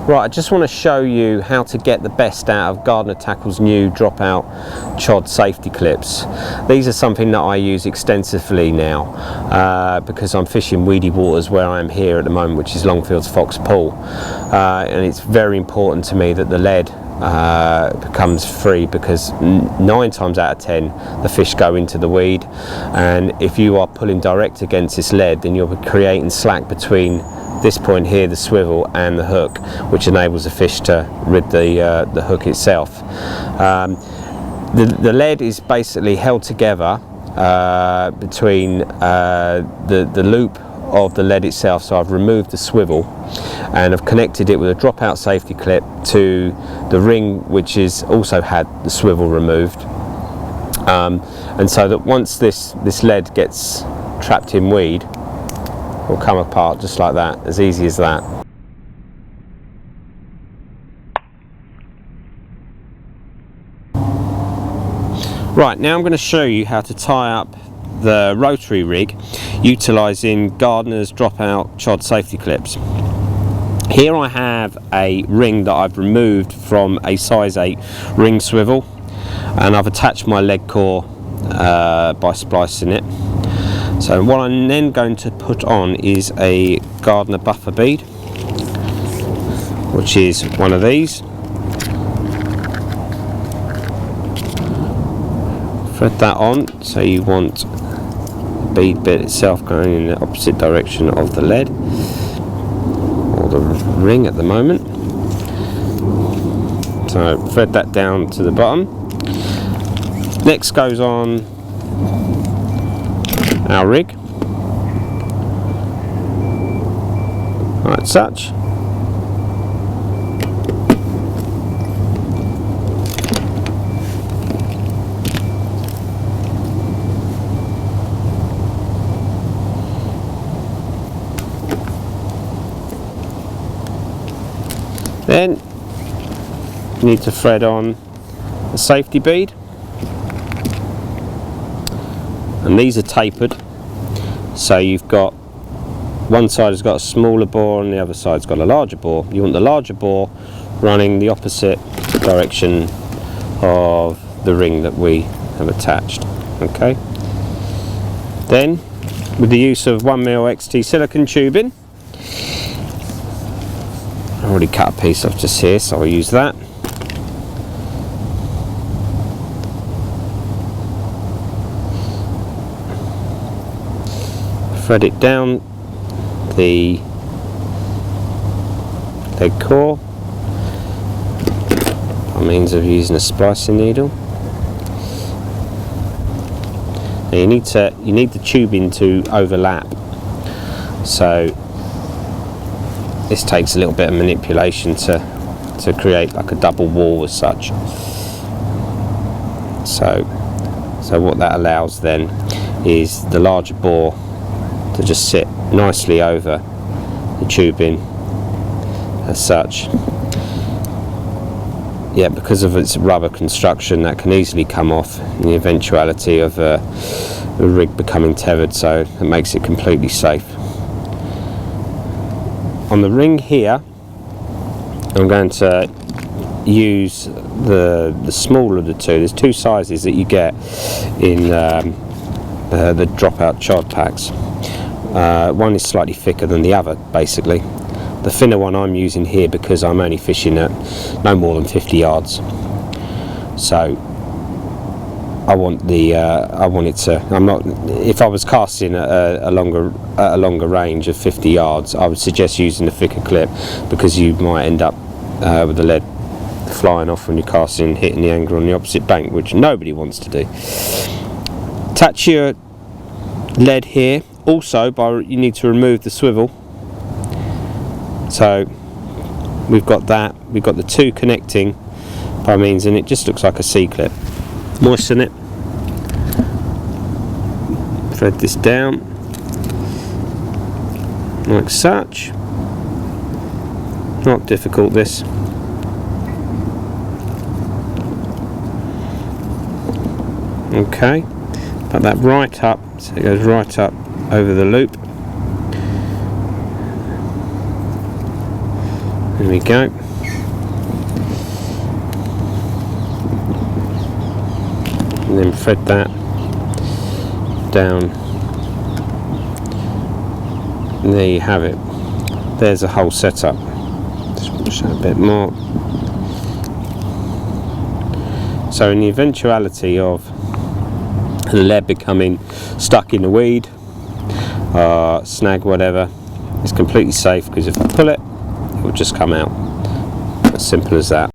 Right, I just want to show you how to get the best out of Gardner Tackle's new dropout chod safety clips. These are something that I use extensively now because I'm fishing weedy waters where I am here at the moment, which is Longfield's Fox Pool, and it's very important to me that the lead becomes free, because 9 times out of 10 the fish go into the weed, and if you are pulling direct against this lead, then you're creating slack between this point here, the swivel, and the hook, which enables the fish to rid the hook itself. The lead is basically held together between the loop of the lead itself, so I've removed the swivel and I've connected it with a dropout safety clip to the ring, which is also had the swivel removed, and so that once this lead gets trapped in weed, will come apart just like that, as easy as that. Right, now I'm going to show you how to tie up the rotary rig utilising Gardner's dropout chod safety clips. Here I have a ring that I've removed from a size 8 ring swivel, and I've attached my leg core by splicing it. So what I'm then going to put on is a Gardner buffer bead, which is one of these. Thread that on, so you want the bead bit itself going in the opposite direction of the lead, or the ring at the moment. So thread that down to the bottom. Next goes on our rig, like such. Then you need to thread on the safety bead, and these are tapered, so you've got one side has got a smaller bore and the other side's got a larger bore. You want the larger bore running the opposite direction of the ring that we have attached. Okay. Then, with the use of 1mm XT silicone tubing, I've already cut a piece off just here, so I'll use that. Thread it down the leg core by means of using a splicing needle. Now you need the tubing to overlap, so this takes a little bit of manipulation to create like a double wall as such. So what that allows then is the larger bore to just sit nicely over the tubing as such. Yeah, because of its rubber construction, that can easily come off in the eventuality of the rig becoming tethered, so it makes it completely safe. On the ring here, I'm going to use the smaller of the two. There's two sizes that you get in the dropout chod packs. One is slightly thicker than the other, basically. The thinner one I'm using here because I'm only fishing at no more than 50 yards. So I want it to. I'm not. If I was casting at a longer range of 50 yards, I would suggest using a thicker clip, because you might end up with the lead flying off when you're casting and hitting the angler on the opposite bank, which nobody wants to do. Attach your lead here. Also, you need to remove the swivel. So we've got that. We've got the two connecting by means, and it just looks like a C-clip. Moisten it. Thread this down like such. Not difficult, this. Okay, put that right up, so it goes right up over the loop, There we go. And then thread that down. And there you have it. There's a whole setup. Just want to show a bit more. So in the eventuality of the lead becoming stuck in the weed, snag, whatever, it's completely safe, because if I pull it, it will just come out. As simple as that.